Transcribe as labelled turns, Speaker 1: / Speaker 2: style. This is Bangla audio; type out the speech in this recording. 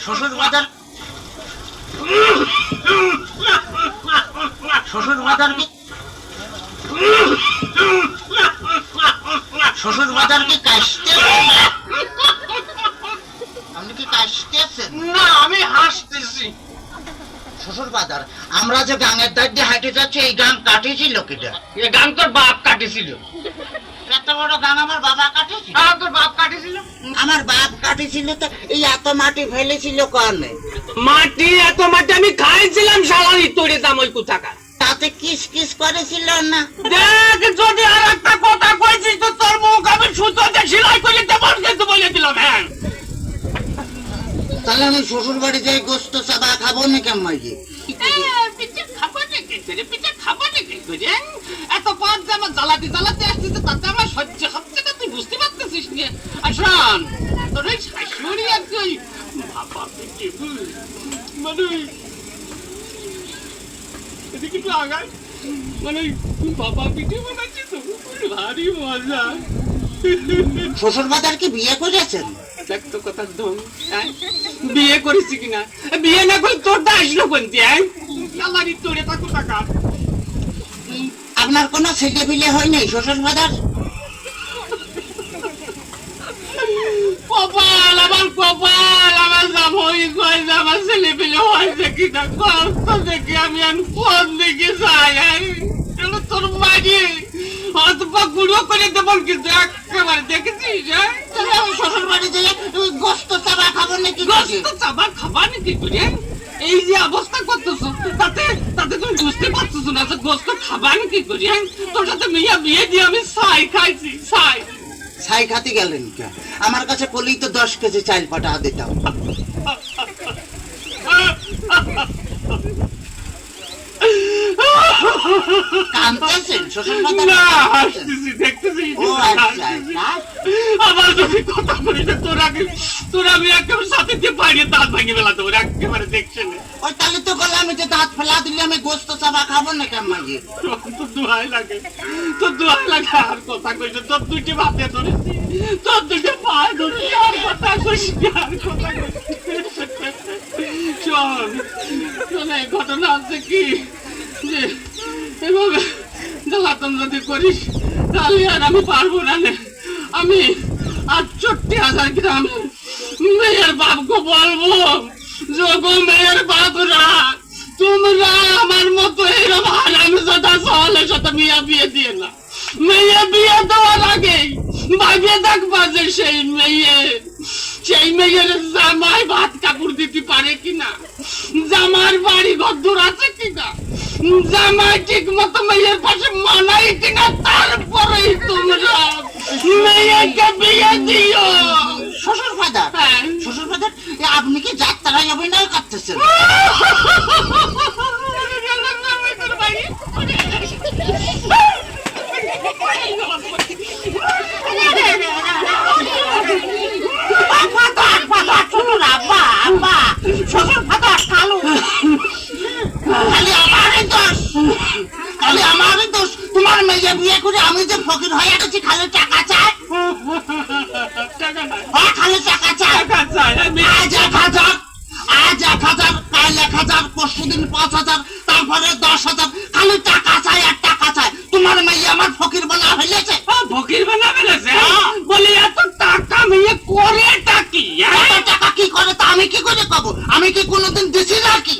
Speaker 1: শ্বশুর বাজার শ্বশুর বাজার কি শ্বশুর বাজার কি কাশতে আপনি কি কাশতেছেন?
Speaker 2: না, আমি হাসতেছি।
Speaker 1: শ্বশুর বাজার আমরা যে গাঙের দাঁড় দিয়ে হাঁটে যাচ্ছি এই গান কাটেছিল কিটা?
Speaker 2: এই গান তোর বাপ কাটেছিল।
Speaker 1: এত বড় গান আমার বাবা কাটেছিল?
Speaker 2: আর তোর বাপ কাটেছিল?
Speaker 1: আমার বাপ কাটেছিল তো এই এত মাটি ফেলেছিল কারণে।
Speaker 2: মাটি এত মাটি আমি খাইছিলাম শালানি তোরে দাম ওই কোথাকার।
Speaker 1: তাতে কিস কিস করেছিল না?
Speaker 2: দেখ যদি আর একটা কথা কইছিস তো তোর মুখ আমি সুতো দিয়ে সেলাই করে দেবো কিন্তু বলে দিলাম। হ্যাঁ
Speaker 1: তাহলে আমি শ্বশুর বাড়ি যাই গোস্ত চাবা খাবো না কেমন?
Speaker 2: পিঠে খাবো নাকি করে পিঠে খাবো নাকি করে এত পথ যে আমার জ্বালাতে জ্বালাতে আসতেছে তাতে আমার সহ্য হচ্ছে না, তুই বুঝতে পারতেছিস না। আর শোন তোর ওই শাশুড়ি আর তুই বাবা পিঠে মানে এদিকে একটু আগায় মানে বাবা পিঠে বানাচ্ছি তো ভারী মজা।
Speaker 1: শ্বশুর বাজার কি বিয়ে করেছেন?
Speaker 2: দেখ তো কথা ধন বিয়ে করেছি কিনা, বিয়ে না করে তোরটা আসলো কোনটি? আমারই তোরে থাকো টাকা।
Speaker 1: আপনার কোনো ছেলে পিলে হয় নাই শ্বশুর বাজার?
Speaker 2: কপাল আমার কপাল, আমার জামাই কয় যে আমার ছেলে পেলে হয়েছে কিনা কষ্ট দেখে আমি কোন দিকে যাই। তোর মাঝে অথবা গুঁড়ো করে দেবো কিন্তু একেবারে দেখেছিস।
Speaker 1: আমি শ্বশুর বাড়ি যাই গোস্ত চাবা খাবো নাকি?
Speaker 2: গোস্ত চাবা খাবা নাকি করে এই যে অবস্থা করতেছ তাতে তাতে তুমি বুঝতে পারছো না যে গোস্ত খাবা নাকি করে? তোর সাথে মেয়া বিয়ে দিয়ে আমি ছাই খাইছি ছাই।
Speaker 1: ছাই খাতে গেলেন কে? আমার কাছে কলেই তো 10 কেজি চাল পাঠা দিতাম। কাঁদতেছেন শ্বশুর বাজার?
Speaker 2: না হাসতেছি দেখতেছি।
Speaker 1: ও আচ্ছা
Speaker 2: আমার যদি কথা বলিস তোর আমি একেবারে সাথে দিয়ে পাইনি দাঁত ভাঙিয়ে ফেলাতে পারি একেবারে দেখছে না।
Speaker 1: ওই তাহলে তো বলে আমি যে দাঁত ফেলা দিলে আমি গোস্ত চাবা খাবো না কেমন?
Speaker 2: তোর দোহাই লাগে তোর দোহাই লাগে আর কথা কইছে তোর দুইটি ভাতে ধরেছি তোর দুইটি পায়ে ধরেছি আর কথা কইছি আর কথা কইছি। শোন শোন এই ঘটনা আছে কি যে এভাবে জ্বালাতন যদি করিস তাহলে আর আমি পারবো না। আমি 68,000 গ্রামের মেয়ের বাপকে বলবো যোগো মেয়ের বাপরা তোমরা আমার মতো এরকম হারামি সাথে সহলের সাথে মেয়ে বিয়ে দিয়ে না। মেয়ে বিয়ে দেওয়ার আগে ভাবিয়ে দেখবা যে সেই মেয়ের জামাই ভাত কাপড় দিতে পারে কিনা, জামার বাড়ি ঘর আছে কিনা, জামাই ঠিক মতো মেয়ের পাশে মানাই কিনা, তারপরেই তোমরা মেয়েকে বিয়ে দিও।
Speaker 1: শ্বশুর বাজার শ্বশুর বাজার আপনি কি যাত্রায় অভিনয় করতেছেন? তোমার মেয়ে বিয়ে করে আমি যে ফকির হয়ে গেছি খালি টাকা চাই। খালি টাকা চাই। আজ 1,000 আজ 1,000 কাল 1,000 পরশুদিন 5,000 তারপরে 10,000 খালি টাকা চাই আর টাকা চাই। তোমার মেয়ে আমার ফকির বানা ফেলেছে।
Speaker 2: ফকির বানা ফেলেছে বলে এত টাকা মেয়ে করে টাকি
Speaker 1: টাকা কি করে তা আমি কি করে পাবো? আমি কি কোনোদিন দিছি নাকি?